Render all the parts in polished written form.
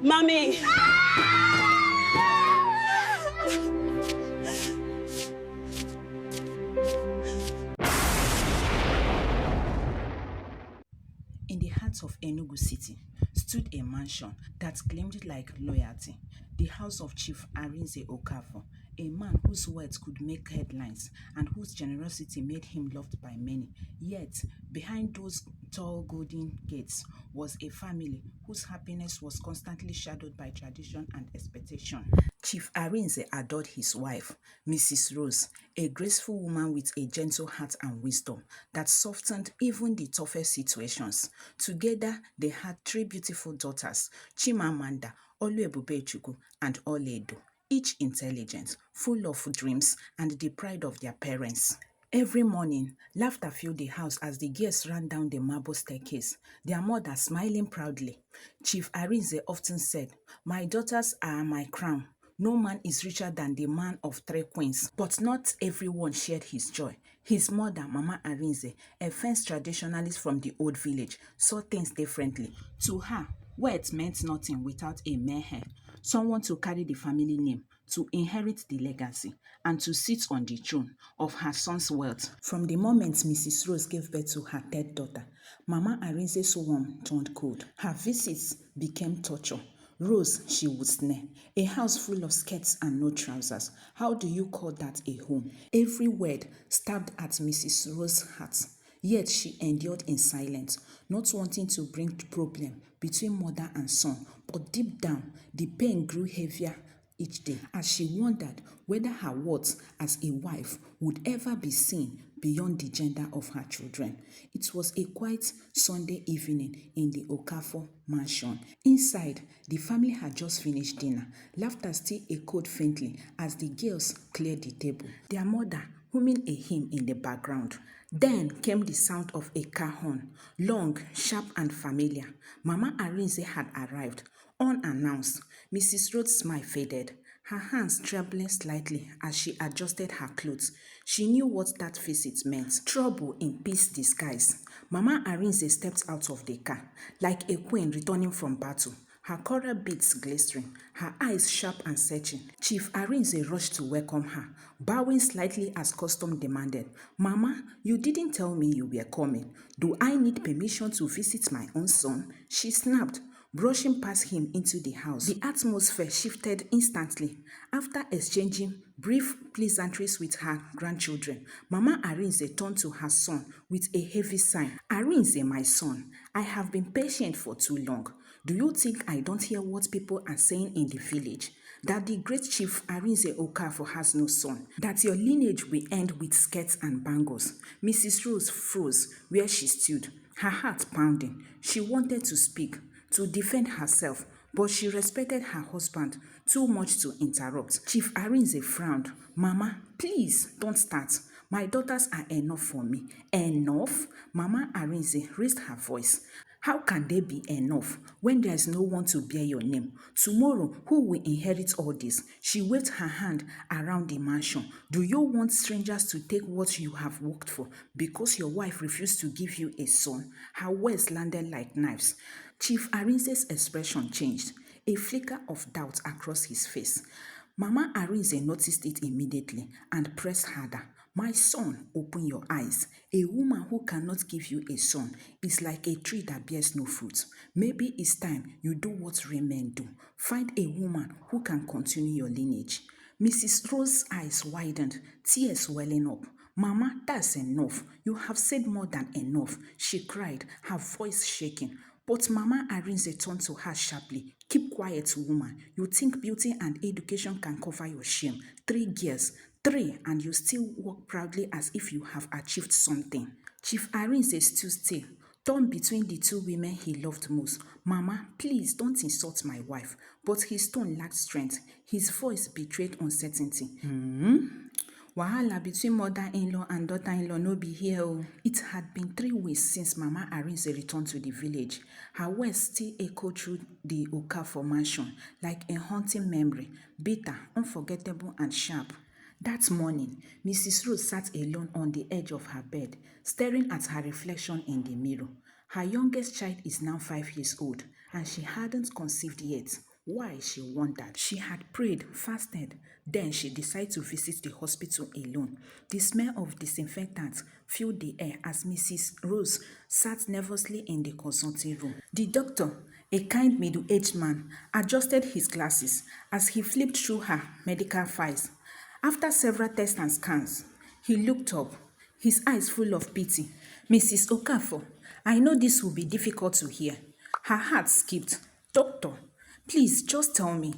Mommy! In the heart of Enugu City stood a mansion that gleamed like loyalty, the house of Chief Arinze Okafor, a man whose words could make headlines and whose generosity made him loved by many. Yet, behind those tall golden gates was a family whose happiness was constantly shadowed by tradition and expectation. Chief Arinze adored his wife, Mrs. Rose, a graceful woman with a gentle heart and wisdom that softened even the toughest situations. Together, they had three beautiful daughters, Chimamanda, Oluebubechukwu, and Oledo, each intelligent, full of dreams, and the pride of their parents. Every morning, laughter filled the house as the guests ran down the marble staircase, their mother smiling proudly. Chief Arinze often said, "My daughters are my crown. No man is richer than the man of three queens." But not everyone shared his joy. His mother, Mama Arinze, a fence traditionalist from the old village, saw things differently. To her, words meant nothing without a mere heir, someone to carry the family name, to inherit the legacy, and to sit on the throne of her son's wealth. From the moment Mrs. Rose gave birth to her third daughter, Mama Arinze's warmth turned cold. Her visits became torture. Rose, she would snare. A house full of skirts and no trousers. How do you call that a home? Every word stabbed at Mrs. Rose's heart. Yet she endured in silence, not wanting to bring problem between mother and son. But deep down, the pain grew heavier each day as she wondered whether her worth as a wife would ever be seen beyond the gender of her children. It was a quiet Sunday evening in the Okafor mansion. Inside, the family had just finished dinner. Laughter still echoed faintly as the girls cleared the table, their mother humming a hymn in the background. Then came the sound of a car horn, long, sharp, and familiar. Mama Arinze had arrived. Unannounced, Mrs. Rhodes' smile faded, her hands trembling slightly as she adjusted her clothes. She knew what that visit meant. Trouble in peace disguise. Mama Arinze stepped out of the car, like a queen returning from battle, her coral beads glittering, her eyes sharp and searching. Chief Arinze rushed to welcome her, bowing slightly as custom demanded. "Mama, you didn't tell me you were coming. Do I need permission to visit my own son?" she snapped, brushing past him into the house. The atmosphere shifted instantly. After exchanging brief pleasantries with her grandchildren, Mama Arinze turned to her son with a heavy sigh. "Arinze, my son, I have been patient for too long. Do you think I don't hear what people are saying in the village? That the great Chief Arinze Okafor has no son, that your lineage will end with skirts and bangles." Mrs. Rose froze where she stood, her heart pounding. She wanted to speak, to defend herself, but she respected her husband too much to interrupt. Chief Arinze frowned. "Mama, please don't start. My daughters are enough for me." "Enough?" Mama Arinze raised her voice. "How can they be enough when there is no one to bear your name? Tomorrow, who will inherit all this?" She waved her hand around the mansion. "Do you want strangers to take what you have worked for because your wife refused to give you a son?" Her words landed like knives. Chief Arinze's expression changed, a flicker of doubt across his face. Mama Arinze noticed it immediately and pressed harder. "My son, open your eyes. A woman who cannot give you a son is like a tree that bears no fruit. Maybe it's time you do what real men do. Find a woman who can continue your lineage." Mrs. Rose's eyes widened, tears welling up. "Mama, that's enough. You have said more than enough," she cried, her voice shaking. But Mama Arinze turned to her sharply. "Keep quiet, woman. You think beauty and education can cover your shame? 3 girls, 3, and you still walk proudly as if you have achieved something." Chief Arinze stood still, torn between the two women he loved most. "Mama, please don't insult my wife." But his tone lacked strength. His voice betrayed uncertainty. Wahala between mother-in-law and daughter-in-law no be here o. It had been 3 weeks since Mama Arinze returned to the village. Her words still echoed through the Okafor mansion like a haunting memory, bitter, unforgettable, and sharp. That morning, Mrs. Rose sat alone on the edge of her bed, staring at her reflection in the mirror. Her youngest child is now 5 years old, and she hadn't conceived yet. Why, she wondered. She had prayed, fasted. Then she decided to visit the hospital alone. The smell of disinfectant filled the air as Mrs. Rose sat nervously in the consulting room. The doctor, a kind middle-aged man, adjusted his glasses as he flipped through her medical files. After several tests and scans, he looked up, his eyes full of pity. Mrs. Okafor, I know this will be difficult to hear. Her heart skipped. Doctor, please just tell me.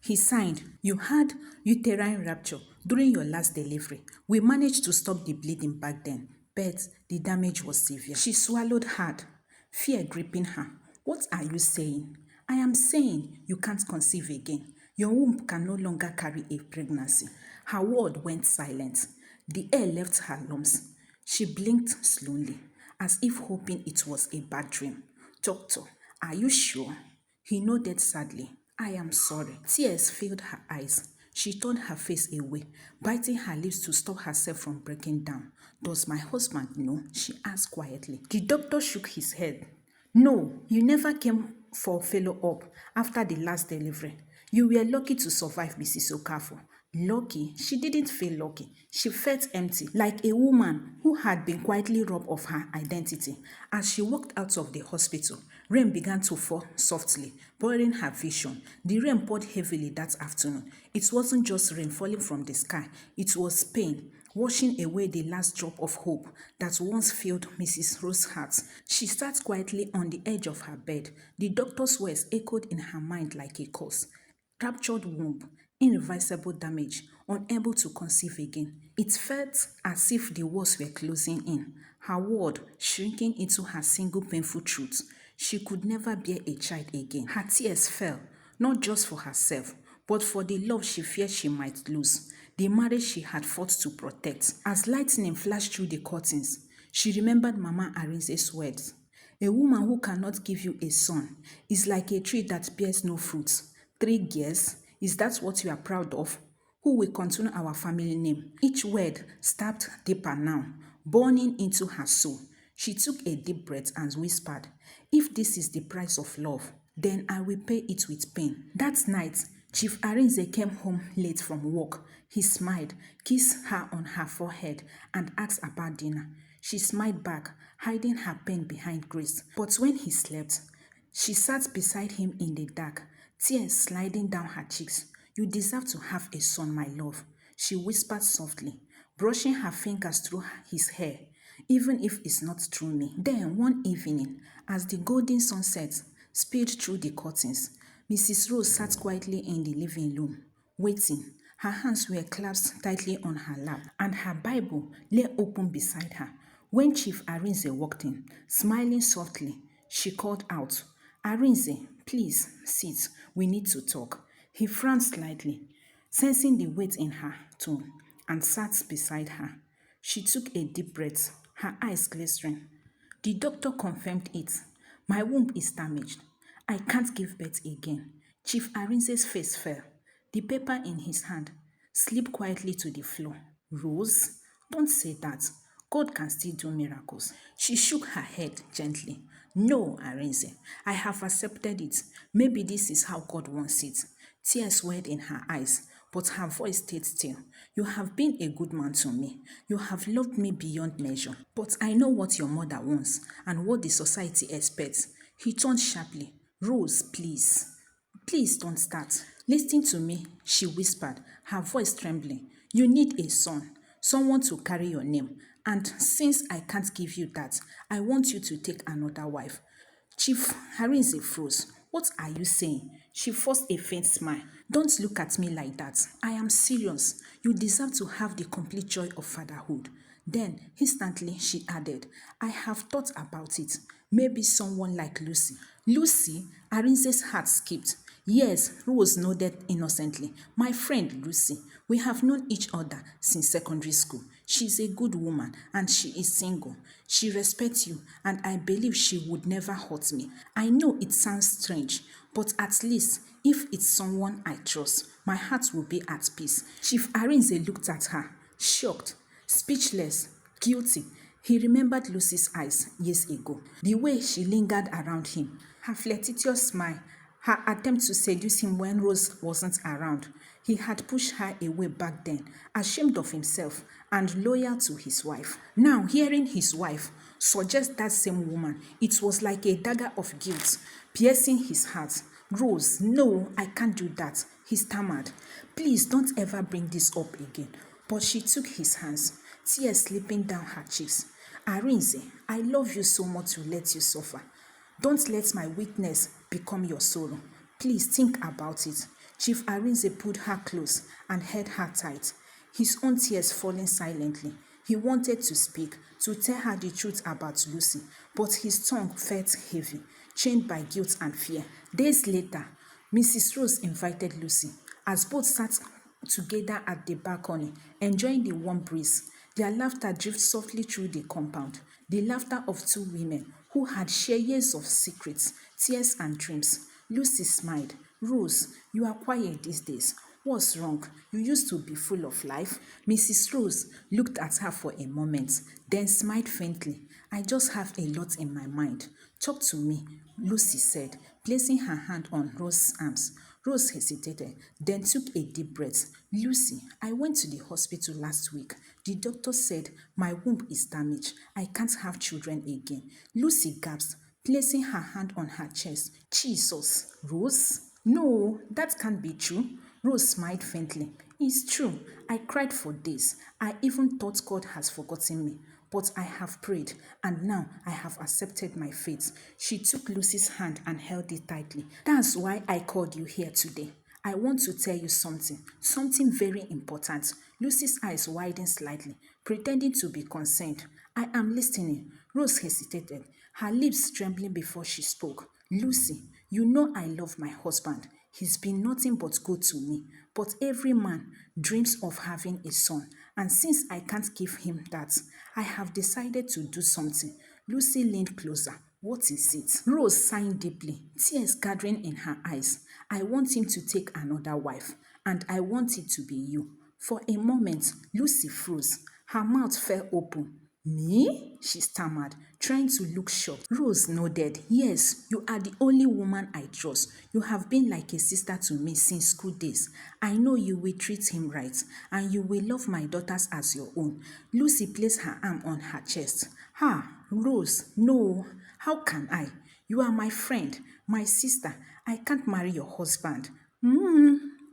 He signed. You had uterine rupture during your last delivery. We managed to stop the bleeding back then, but the damage was severe. She swallowed hard, fear gripping her. What are you saying? I am saying you can't conceive again. Your womb can no longer carry a pregnancy. Her world went silent. The air left her lungs. She blinked slowly, as if hoping it was a bad dream. Doctor, are you sure? He nodded sadly. I am sorry. Tears filled her eyes. She turned her face away, biting her lips to stop herself from breaking down. Does my husband know? She asked quietly. The doctor shook his head. No, you never came for follow-up after the last delivery. You were lucky to survive, Mrs. Okafor. Lucky? She didn't feel lucky. She felt empty, like a woman who had been quietly robbed of her identity. As she walked out of the hospital, rain began to fall softly, blurring her vision. The rain poured heavily that afternoon. It wasn't just rain falling from the sky. It was pain, washing away the last drop of hope that once filled Mrs. Rose's heart. She sat quietly on the edge of her bed. The doctor's words echoed in her mind like a curse. Ruptured womb, irreversible damage, unable to conceive again. It felt as if the walls were closing in, her world shrinking into her single painful truth. She could never bear a child again. Her tears fell, not just for herself, but for the love she feared she might lose, the marriage she had fought to protect. As lightning flashed through the curtains, she remembered Mama Arinze's words. A woman who cannot give you a son is like a tree that bears no fruit. 3 years? Is that what you are proud of? Who will continue our family name? Each word stabbed deeper now, burning into her soul. She took a deep breath and whispered, if this is the price of love, then I will pay it with pain. That night, Chief Arinze came home late from work. He smiled, kissed her on her forehead, and asked about dinner. She smiled back, hiding her pain behind grace. But when he slept, she sat beside him in the dark, tears sliding down her cheeks. You deserve to have a son, my love, she whispered softly, brushing her fingers through his hair, even if it's not through me. Then one evening, as the golden sunset spilled through the curtains, Mrs. Rose sat quietly in the living room, waiting. Her hands were clasped tightly on her lap, and her Bible lay open beside her. When Chief Arinze walked in, smiling softly, she called out, Arinze, please sit. We need to talk. He frowned slightly, sensing the weight in her tone, and sat beside her. She took a deep breath, her eyes glistening. The doctor confirmed it. My womb is damaged. I can't give birth again. Chief Arinze's face fell. The paper in his hand slipped quietly to the floor. Rose, don't say that. God can still do miracles. She shook her head gently. No, Arinze, I have accepted it. Maybe this is how God wants it. Tears welled in her eyes, but her voice stayed still. You have been a good man to me. You have loved me beyond measure. But I know what your mother wants and what the society expects. He turned sharply. Rose, please. Please don't start. Listen to me, she whispered, her voice trembling. You need a son, someone to carry your name. And since I can't give you that, I want you to take another wife. Chief Arinze froze. What are you saying? She forced a faint smile. Don't look at me like that. I am serious. You deserve to have the complete joy of fatherhood. Then, instantly, she added, I have thought about it. Maybe someone like Lucy. Lucy? Arinze's heart skipped. Yes, Rose nodded innocently. My friend Lucy. We have known each other since secondary school. She's a good woman and she is single. She respects you and I believe she would never hurt me. I know it sounds strange, but at least if it's someone I trust, my heart will be at peace. Chief Arinze looked at her, shocked, speechless, guilty. He remembered Lucy's eyes years ago, the way she lingered around him, her flirtatious smile, Her attempt to seduce him when Rose wasn't around. He had pushed her away back then, ashamed of himself and loyal to his wife. Now, hearing his wife suggest that same woman, it was like a dagger of guilt piercing his heart. Rose, no, I can't do that, he stammered. Please don't ever bring this up again. But she took his hands, tears slipping down her cheeks. Arinze, I love you so much to let you suffer. Don't let my weakness become your sorrow. Please think about it. Chief Arinze pulled her close and held her tight, his own tears falling silently. He wanted to speak, to tell her the truth about Lucy, but his tongue felt heavy, chained by guilt and fear. Days later, Mrs. Rose invited Lucy. As both sat together at the balcony, enjoying the warm breeze, their laughter drifted softly through the compound, the laughter of two women who had shared years of secrets, tears and dreams. Lucy smiled. Rose, you are quiet these days. What's wrong? You used to be full of life. Mrs. Rose looked at her for a moment, then smiled faintly. I just have a lot in my mind. Talk to me, Lucy said, placing her hand on Rose's arms. Rose hesitated, then took a deep breath. Lucy, I went to the hospital last week. The doctor said my womb is damaged. I can't have children again. Lucy gasped, placing her hand on her chest. Jesus, Rose? No, that can't be true. Rose smiled faintly. It's true. I cried for days. I even thought God has forgotten me. But I have prayed, and now I have accepted my fate. She took Lucy's hand and held it tightly. That's why I called you here today. I want to tell you something very important. Lucy's eyes widened slightly, pretending to be concerned. I am listening. Rose hesitated, her lips trembling before she spoke. Lucy, you know I love my husband. He's been nothing but good to me. But every man dreams of having a son. And since I can't give him that, I have decided to do something. Lucy leaned closer. What is it? Rose sighed deeply, tears gathering in her eyes. I want him to take another wife, and I want it to be you. For a moment, Lucy froze. Her mouth fell open. Me? She stammered, trying to look shocked. Rose nodded. Yes, you are the only woman I trust. You have been like a sister to me since school days. I know you will treat him right, and you will love my daughters as your own. Lucy placed her arm on her chest. Rose, no. How can I? You are my friend, my sister. I can't marry your husband.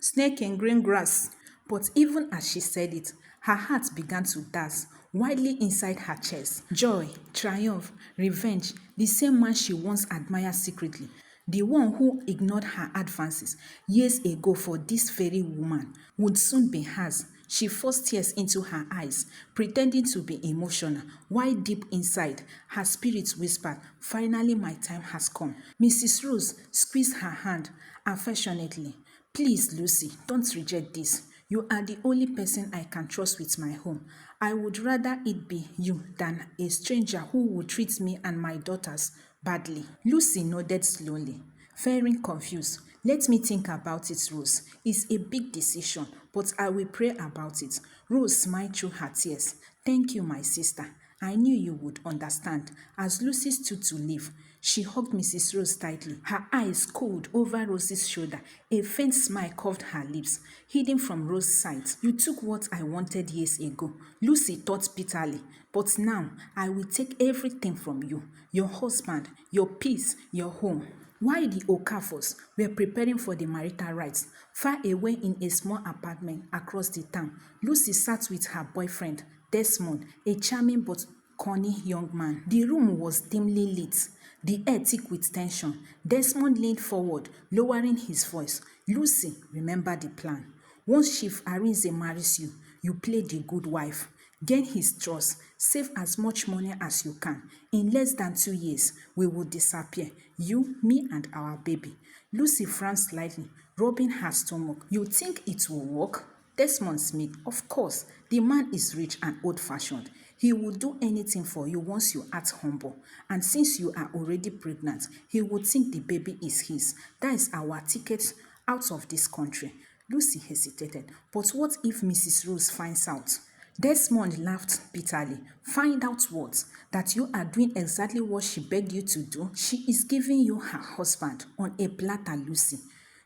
Snake in green grass. But even as she said it, her heart began to dance wildly inside her chest. Joy, triumph, revenge, the same man she once admired secretly, the one who ignored her advances years ago for this very woman, would soon be hers. She forced tears into her eyes, pretending to be emotional, while deep inside, her spirit whispered, finally my time has come. Mrs. Rose squeezed her hand affectionately. Please, Lucy, don't reject this. You are the only person I can trust with my home. I would rather it be you than a stranger who would treat me and my daughters badly. Lucy nodded slowly, fearing confused. Let me think about it, Rose. It's a big decision, but I will pray about it. Rose smiled through her tears. Thank you, my sister. I knew you would understand. As Lucy stood to leave, she hugged Mrs. Rose tightly, her eyes cold over Rose's shoulder. A faint smile curved her lips, hidden from Rose's sight. You took what I wanted years ago, Lucy thought bitterly. But now I will take everything from you, your husband, your peace, your home. While the Okafors were preparing for the marital rites, far away in a small apartment across the town, Lucy sat with her boyfriend, Desmond, a charming but corny young man. The room was dimly lit, the air thick with tension. Desmond leaned forward, lowering his voice. Lucy, remember the plan. Once Chief Arinze marries you, you play the good wife. Gain his trust, save as much money as you can. In less than 2 years, we will disappear. You, me, and our baby. Lucy frowned slightly, rubbing her stomach. You think it will work? Desmond Smith, of course. The man is rich and old-fashioned. He will do anything for you once you act humble. And since you are already pregnant, he would think the baby is his. That is our ticket out of this country. Lucy hesitated. But what if Mrs. Rose finds out? Desmond laughed bitterly. Find out what? That you are doing exactly what she begged you to do? She is giving you her husband on a platter, Lucy.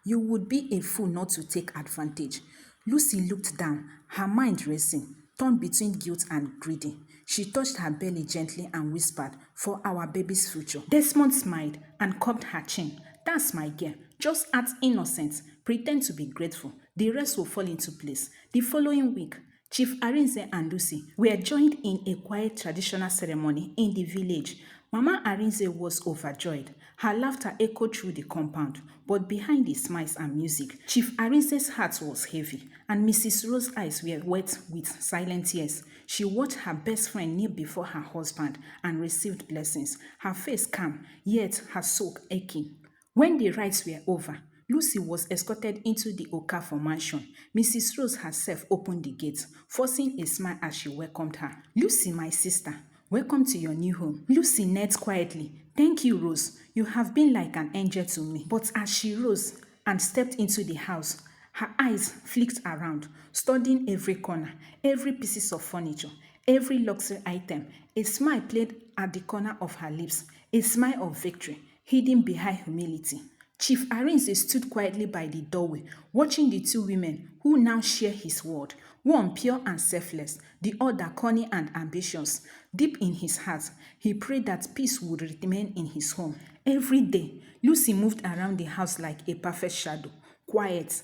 You would be a fool not to take advantage. Lucy looked down, her mind racing, torn between guilt and greedy. She touched her belly gently and whispered, "For our baby's future." Desmond smiled and cupped her chin. "That's my girl. Just act innocent. Pretend to be grateful. The rest will fall into place." The following week, Chief Arinze and Lucy were joined in a quiet traditional ceremony in the village. Mama Arinze was overjoyed. Her laughter echoed through the compound, but behind the smiles and music, Chief Arinze's heart was heavy, and Mrs. Rose's eyes were wet with silent tears. She watched her best friend kneel before her husband and received blessings, her face calm, yet her soul aching. When the rites were over, Lucy was escorted into the Okafor mansion. Mrs. Rose herself opened the gate, forcing a smile as she welcomed her. "Lucy, my sister, welcome to your new home." Lucy knelt quietly. "Thank you, Rose. You have been like an angel to me." But as she rose and stepped into the house, her eyes flicked around, studying every corner, every piece of furniture, every luxury item. A smile played at the corner of her lips, a smile of victory, hidden behind humility. Chief Arinze stood quietly by the doorway, watching the two women who now share his world, one pure and selfless, the other cunning and ambitious. Deep in his heart, he prayed that peace would remain in his home. Every day, Lucy moved around the house like a perfect shadow, quiet,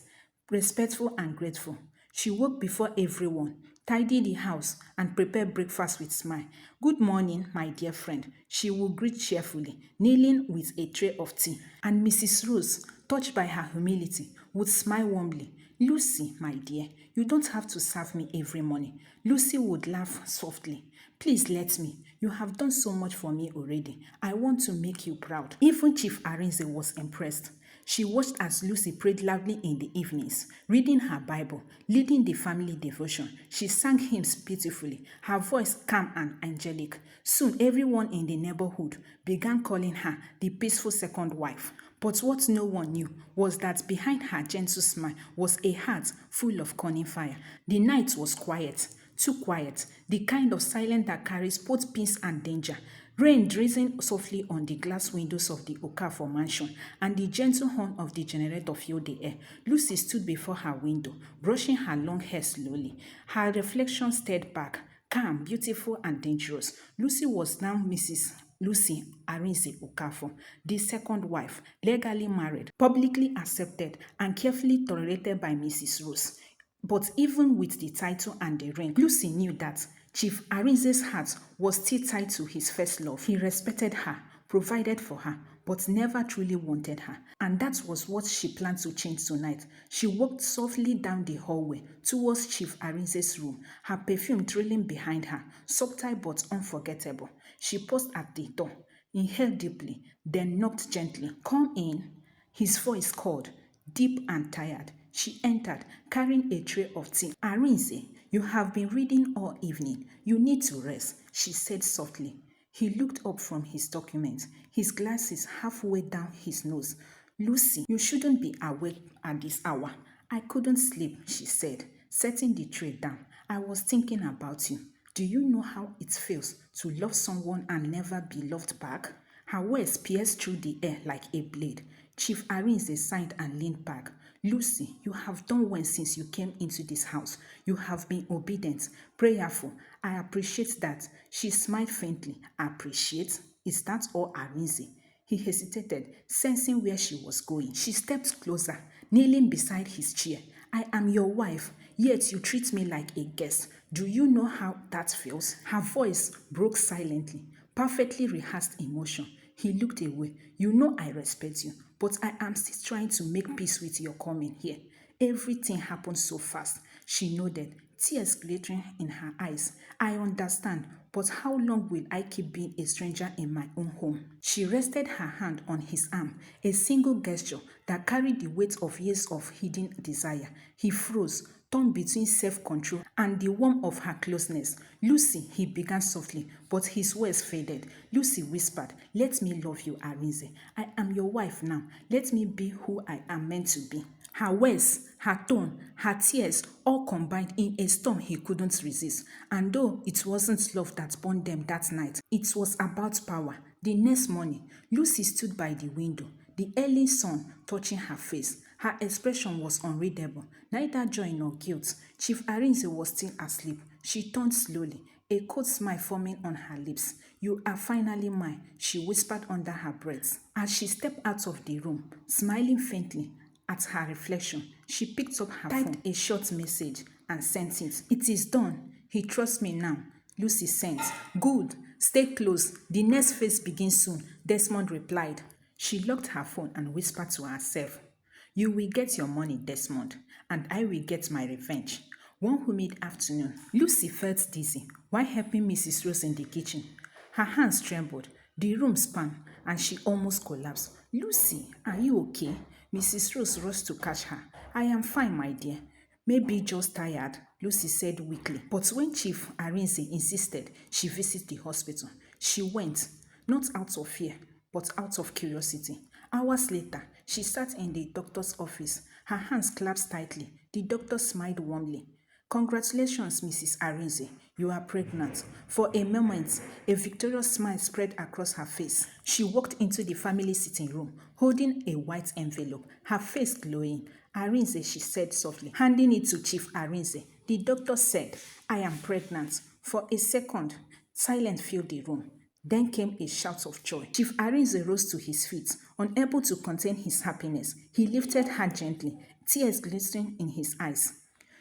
respectful and grateful. She woke before everyone, tidied the house, and prepared breakfast with smile. "Good morning, my dear friend," she would greet cheerfully, kneeling with a tray of tea. And Mrs. Rose, touched by her humility, would smile warmly. "Lucy, my dear, you don't have to serve me every morning." Lucy would laugh softly. "Please let me. You have done so much for me already. I want to make you proud." Even Chief Arinze was impressed. She watched as Lucy prayed loudly in the evenings, reading her Bible, leading the family devotion. She sang hymns beautifully, her voice calm and angelic. Soon everyone in the neighborhood began calling her the peaceful second wife. But what no one knew was that behind her gentle smile was a heart full of cunning fire. The night was quiet, too quiet, the kind of silence that carries both peace and danger. Rain drizzling softly on the glass windows of the Okafor mansion, and the gentle horn of the generator filled the air. Lucy stood before her window, brushing her long hair slowly. Her reflection stared back, calm, beautiful, and dangerous. Lucy was now Mrs. Lucy Arinze Okafor, the second wife, legally married, publicly accepted, and carefully tolerated by Mrs. Rose. But even with the title and the ring, Lucy knew that Chief Arinze's heart was still tied to his first love. He respected her, provided for her, but never truly wanted her. And that was what she planned to change tonight. She walked softly down the hallway towards Chief Arinze's room, her perfume trailing behind her, subtle but unforgettable. She paused at the door, inhaled deeply, then knocked gently. "Come in." His voice called, deep and tired. She entered, carrying a tray of tea. "Arinze, you have been reading all evening. You need to rest," she said softly. He looked up from his document, his glasses halfway down his nose. "Lucy, you shouldn't be awake at this hour." "I couldn't sleep," she said, setting the tray down. "I was thinking about you. Do you know how it feels to love someone and never be loved back?" Her words pierced through the air like a blade. Chief Arinze sighed and leaned back. "Lucy, you have done well since you came into this house. You have been obedient, prayerful. I appreciate that." She smiled faintly. "Appreciate? Is that all, Arinze?" He hesitated, sensing where she was going. She stepped closer, kneeling beside his chair. "I am your wife, yet you treat me like a guest. Do you know how that feels?" Her voice broke silently, perfectly rehearsed emotion. He looked away. "You know I respect you, but I am still trying to make peace with your coming here. Everything happened so fast." She nodded, tears glittering in her eyes. "I understand, but how long will I keep being a stranger in my own home?" She rested her hand on his arm, a single gesture that carried the weight of years of hidden desire. He froze, torn between self-control and the warmth of her closeness. "Lucy," he began softly, but his words faded. Lucy whispered, "Let me love you, Arinze. I am your wife now. Let me be who I am meant to be." Her words, her tone, her tears all combined in a storm he couldn't resist. And though it wasn't love that burned them that night, it was about power. The next morning, Lucy stood by the window, the early sun touching her face. Her expression was unreadable, neither joy nor guilt. Chief Arinze was still asleep. She turned slowly, a cold smile forming on her lips. "You are finally mine," she whispered under her breath. As she stepped out of the room, smiling faintly at her reflection, she picked up her phone, typed a short message, and sent it. "It is done. He trusts me now," Lucy sent. "Good. Stay close. The next phase begins soon," Desmond replied. She locked her phone and whispered to herself, "You will get your money, Desmond, and I will get my revenge." One humid afternoon, Lucy felt dizzy while helping Mrs. Rose in the kitchen. Her hands trembled, the room spun, and she almost collapsed. "Lucy, are you okay?" Mrs. Rose rushed to catch her. "I am fine, my dear. Maybe just tired," Lucy said weakly. But when Chief Arinze insisted she visit the hospital, she went, not out of fear, but out of curiosity. Hours later, she sat in the doctor's office, her hands clasped tightly. The doctor smiled warmly. "Congratulations, Mrs. Arinze. You are pregnant." For a moment, a victorious smile spread across her face. She walked into the family sitting room, holding a white envelope, her face glowing. "Arinze," she said softly, handing it to Chief Arinze. The doctor said, "I am pregnant." For a second, silence filled the room. Then came a shout of joy. Chief Arinze rose to his feet, unable to contain his happiness. He lifted her gently, tears glistening in his eyes.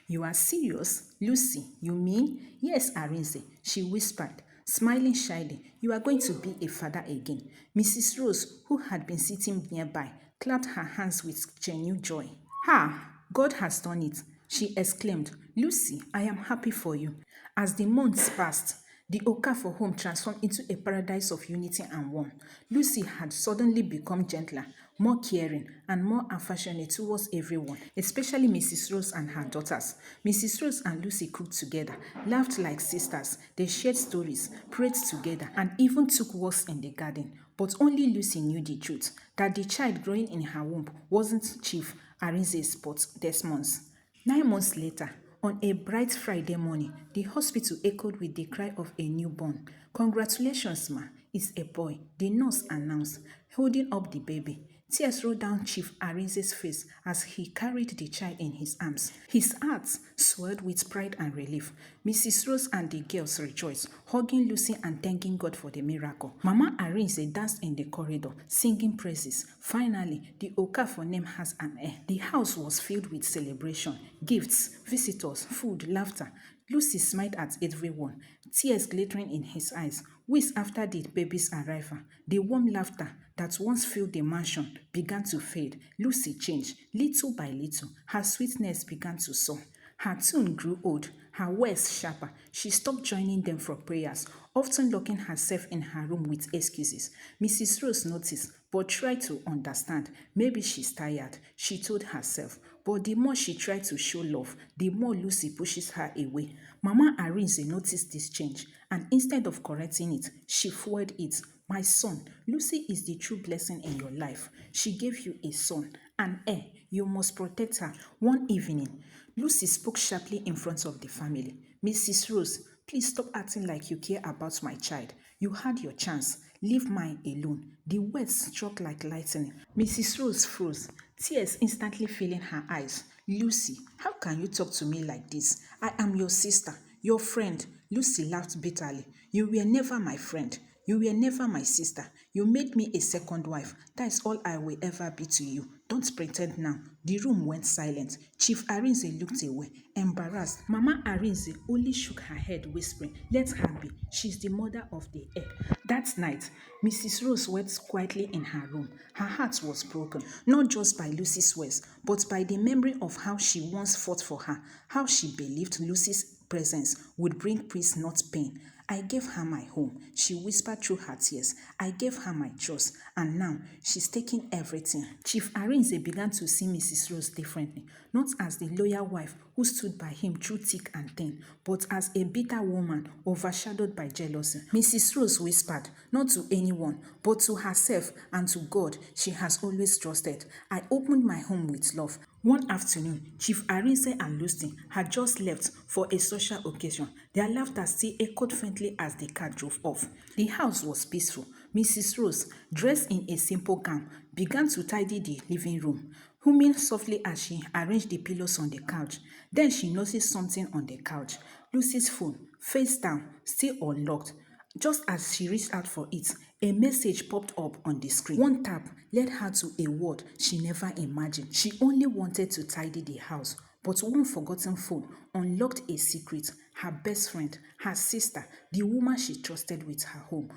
"You are serious, Lucy? You mean?" "Yes, Arinze," she whispered, smiling shyly. "You are going to be a father again." Mrs. Rose, who had been sitting nearby, clapped her hands with genuine joy. "Ah, God has done it," she exclaimed. "Lucy, I am happy for you." As the months passed, the Okafor home transformed into a paradise of unity and warmth. Lucy had suddenly become gentler, more caring, and more affectionate towards everyone, especially Mrs. Rose and her daughters. Mrs. Rose and Lucy cooked together, laughed like sisters, they shared stories, prayed together, and even took walks in the garden. But only Lucy knew the truth, that the child growing in her womb wasn't Chief Arinze's but Desmond's. 9 months later, on a bright Friday morning, the hospital echoed with the cry of a newborn. "Congratulations, ma, it's a boy," the nurse announced, holding up the baby. Tears rolled down Chief Arinze's face as he carried the child in his arms. His heart swelled with pride and relief. Mrs. Rose and the girls rejoiced, hugging Lucy and thanking God for the miracle. Mama Arinze danced in the corridor, singing praises. Finally, the Okafor name has an heir. The house was filled with celebration, gifts, visitors, food, laughter. Lucy smiled at everyone, tears glittering in his eyes. Weeks after the baby's arrival, the warm laughter that once filled the mansion began to fade. Lucy changed. Little by little, her sweetness began to soar. Her tone grew old, her words sharper. She stopped joining them for prayers, often locking herself in her room with excuses. Mrs. Rose noticed, but tried to understand. Maybe she's tired, she told herself. But the more she tried to show love, the more Lucy pushes her away. Mama Arinze noticed this change, and instead of correcting it, she fueled it. "My son, Lucy is the true blessing in your life. She gave you a son, an heir. You must protect her." One evening, Lucy spoke sharply in front of the family. "Mrs. Rose, please stop acting like you care about my child. You had your chance. Leave mine alone." The words struck like lightning. Mrs. Rose froze, tears instantly filling her eyes. "Lucy, how can you talk to me like this? I am your sister, your friend." Lucy laughed bitterly. "You were never my friend. You were never my sister. You made me a second wife. That is all I will ever be to you. Don't pretend now." The room went silent. Chief Arinze looked away, embarrassed. Mama Arinze only shook her head, whispering, "Let her be. She's the mother of the heir." That night, Mrs. Rose wept quietly in her room. Her heart was broken, not just by Lucy's words, but by the memory of how she once fought for her, how she believed Lucy's presence would bring peace, not pain. "I gave her my home," she whispered through her tears. "I gave her my trust, and now she's taking everything." Chief Arinze began to see Mrs. Rose differently, not as the loyal wife who stood by him through thick and thin, but as a bitter woman overshadowed by jealousy. Mrs. Rose whispered, not to anyone, but to herself and to God she has always trusted. "I opened my home with love. One afternoon, Chief Arinze and Lucy had just left for a social occasion. Their laughter still echoed faintly as the car drove off. The house was peaceful. Mrs. Rose, dressed in a simple gown, began to tidy the living room, humming softly as she arranged the pillows on the couch. Then she noticed something on the couch. Lucy's phone, face down, still unlocked. Just as she reached out for it, a message popped up on the screen. One tap led her to a world she never imagined. She only wanted to tidy the house, but one forgotten phone unlocked a secret. Her best friend, her sister, the woman she trusted with her home,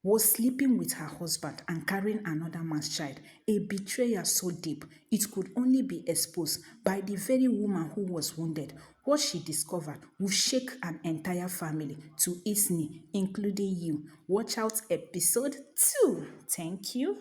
was sleeping with her husband and carrying another man's child. A betrayal so deep it could only be exposed by the very woman who was wounded. What she discovered would shake an entire family to its knee, including you. Watch out episode 2. Thank you.